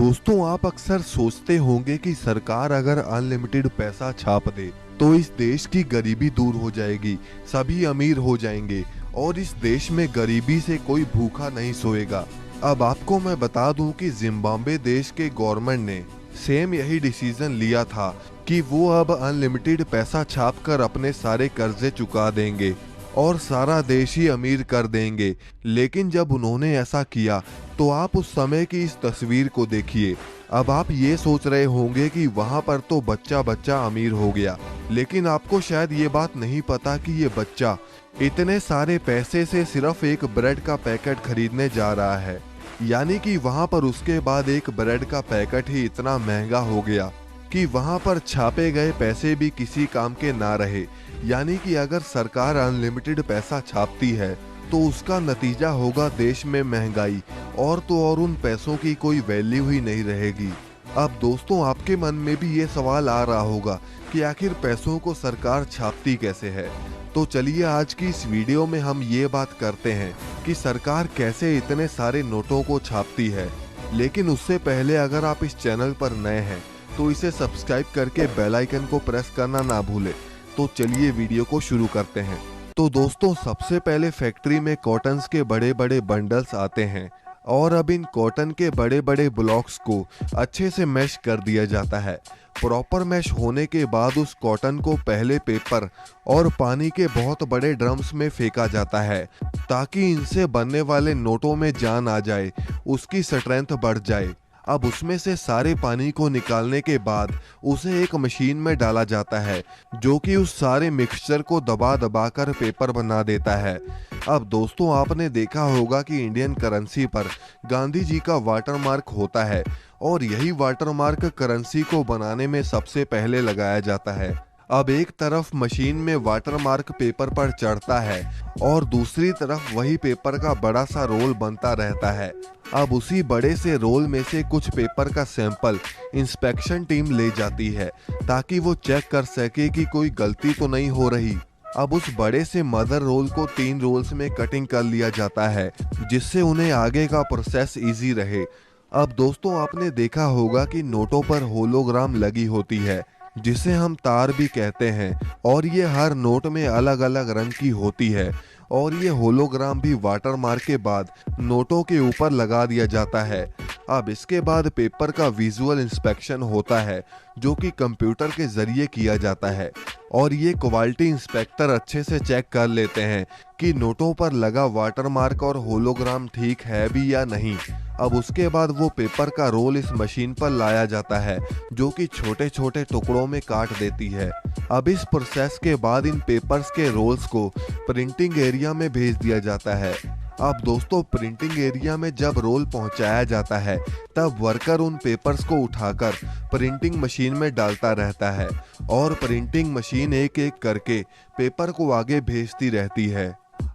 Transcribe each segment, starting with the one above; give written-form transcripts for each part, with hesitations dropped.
दोस्तों, आप अक्सर सोचते होंगे कि सरकार अगर अनलिमिटेड पैसा छाप दे तो इस देश की गरीबी दूर हो जाएगी, सभी अमीर हो जाएंगे और इस देश में गरीबी से कोई भूखा नहीं सोएगा। अब आपको मैं बता दूं कि जिम्बाब्वे देश के गवर्नमेंट ने सेम यही डिसीजन लिया था कि वो अब अनलिमिटेड पैसा छापकर अपने सारे कर्जे चुका देंगे और सारा देश ही अमीर कर देंगे। लेकिन जब उन्होंने ऐसा किया तो आप उस समय की इस तस्वीर को देखिए। अब आप ये सोच रहे होंगे कि वहां पर तो बच्चा बच्चा अमीर हो गया, लेकिन आपको शायद ये बात नहीं पता कि ये बच्चा इतने सारे पैसे से सिर्फ एक ब्रेड का पैकेट खरीदने जा रहा है। यानी कि वहां पर उसके बाद एक ब्रेड का पैकेट ही इतना महंगा हो गया कि वहां पर छापे गए पैसे भी किसी काम के ना रहे। यानी कि अगर सरकार अनलिमिटेड पैसा छापती है तो उसका नतीजा होगा देश में महंगाई, और तो और उन पैसों की कोई वैल्यू ही नहीं रहेगी। अब दोस्तों, आपके मन में भी ये सवाल आ रहा होगा कि आखिर पैसों को सरकार छापती कैसे है। तो चलिए आज की इस वीडियो में हम ये बात करते हैं कि सरकार कैसे इतने सारे नोटों को छापती है। लेकिन उससे पहले अगर आप इस चैनल पर नए हैं तो इसे सब्सक्राइब करके बेल आइकन को प्रेस करना ना भूलें। तो चलिए वीडियो को शुरू करते हैं। तो दोस्तों, सबसे पहले फैक्ट्री में कॉटन्स के बड़े बड़े बंडल्स आते हैं और अब इन कॉटन के बड़े बड़े ब्लॉक्स को अच्छे से मैश कर दिया जाता है। प्रॉपर मैश होने के बाद उस कॉटन को पहले पेपर और पानी के बहुत बड़े ड्रम्स में फेंका जाता है ताकि इनसे बनने वाले नोटों में जान आ जाए, उसकी स्ट्रेंथ बढ़ जाए। अब उसमें से सारे पानी को निकालने के बाद उसे एक मशीन में डाला जाता है जो कि उस सारे मिक्सचर को दबा दबा कर पेपर बना देता है। अब दोस्तों, आपने देखा होगा कि इंडियन करेंसी पर गांधी जी का वाटरमार्क होता है और यही वाटरमार्क करेंसी को बनाने में सबसे पहले लगाया जाता है। अब एक तरफ मशीन में वाटरमार्क पेपर पर चढ़ता है और दूसरी तरफ वही पेपर का बड़ा सा रोल बनता रहता है। अब उसी बड़े से रोल में से कुछ पेपर का सैंपल इंस्पेक्शन टीम ले जाती है ताकि वो चेक कर सके कि कोई गलती तो नहीं हो रही। अब उस बड़े से मदर रोल को 3 रोल्स में कटिंग कर लिया जाता है जिससे उन्हें आगे का प्रोसेस इजी रहे। अब दोस्तों, आपने देखा होगा कि नोटों पर होलोग्राम लगी होती है जिसे हम तार भी कहते हैं, और ये हर नोट में अलग अलग रंग की होती है और ये होलोग्राम भी वाटरमार्क के बाद नोटों के ऊपर लगा दिया जाता है। अब इसके बाद पेपर का विजुअल इंस्पेक्शन होता है जो कि कंप्यूटर के जरिए किया जाता है और ये क्वालिटी इंस्पेक्टर अच्छे से चेक कर लेते हैं कि नोटों पर लगा वाटरमार्क और होलोग्राम ठीक है भी या नहीं। अब उसके बाद वो पेपर का रोल इस मशीन पर लाया जाता है जो कि छोटे छोटे टुकड़ों में काट देती है। अब इस प्रोसेस के बाद इन पेपर्स के रोल्स को प्रिंटिंग एरिया में भेज दिया जाता है। अब दोस्तों, प्रिंटिंग एरिया में जब रोल पहुंचाया जाता है तब वर्कर उन पेपर्स को उठाकर प्रिंटिंग मशीन में डालता रहता है और प्रिंटिंग मशीन एक एक करके पेपर को आगे भेजती रहती है।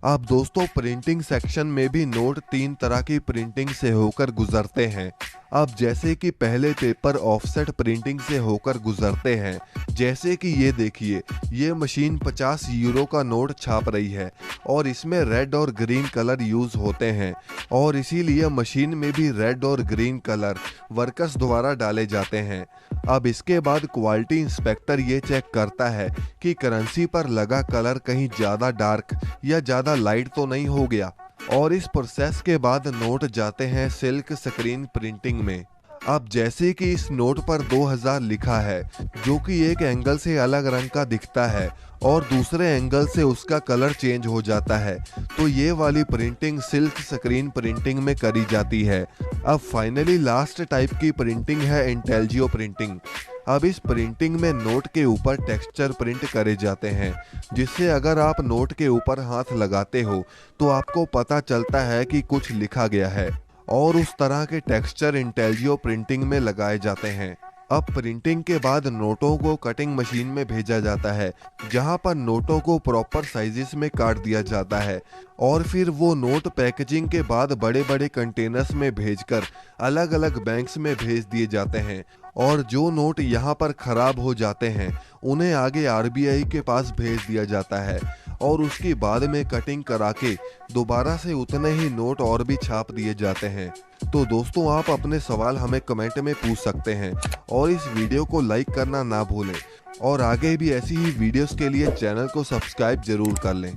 अब दोस्तों, प्रिंटिंग सेक्शन में भी नोट 3 तरह की प्रिंटिंग से होकर गुजरते हैं। अब जैसे कि पहले पेपर ऑफसेट प्रिंटिंग से होकर गुजरते हैं, जैसे कि ये देखिए, ये मशीन 50 यूरो का नोट छाप रही है और इसमें रेड और ग्रीन कलर यूज होते हैं और इसीलिए मशीन में भी रेड और ग्रीन कलर वर्कर्स द्वारा डाले जाते हैं। अब इसके बाद क्वालिटी इंस्पेक्टर ये चेक करता है कि करेंसी पर लगा कलर कहीं ज़्यादा डार्क या ज़्यादा लाइट तो नहीं हो गया, और इस प्रोसेस के बाद नोट जाते हैं सिल्क स्क्रीन प्रिंटिंग में। अब जैसे कि इस नोट पर 2000 लिखा है जो कि एक एंगल से अलग रंग का दिखता है और दूसरे एंगल से उसका कलर चेंज हो जाता है, तो ये वाली प्रिंटिंग सिल्क स्क्रीन प्रिंटिंग में करी जाती है। अब फाइनली लास्ट टाइप की प्रिंटिंग है इंटेलियो प्रिंटिंग। अब इस प्रिंटिंग में नोट के ऊपर टेक्सचर प्रिंट करे जाते हैं जिससे अगर आप नोट के ऊपर हाथ लगाते हो तो आपको पता चलता है कि कुछ लिखा गया है, और उस तरह के टेक्सचर इंटेलियो प्रिंटिंग में लगाए जाते हैं। अब प्रिंटिंग के बाद नोटों को कटिंग मशीन में भेजा जाता है जहां पर नोटों को प्रॉपर साइजेस में काट दिया जाता है और फिर वो नोट पैकेजिंग के बाद बड़े बड़े कंटेनर्स में भेजकर अलग अलग बैंक्स में भेज दिए जाते हैं, और जो नोट यहाँ पर खराब हो जाते हैं उन्हें आगे आरबीआई के पास भेज दिया जाता है और उसके बाद में कटिंग करा के दोबारा से उतने ही नोट और भी छाप दिए जाते हैं। तो दोस्तों, आप अपने सवाल हमें कमेंट में पूछ सकते हैं और इस वीडियो को लाइक करना ना भूलें और आगे भी ऐसी ही वीडियोस के लिए चैनल को सब्सक्राइब जरूर कर लें।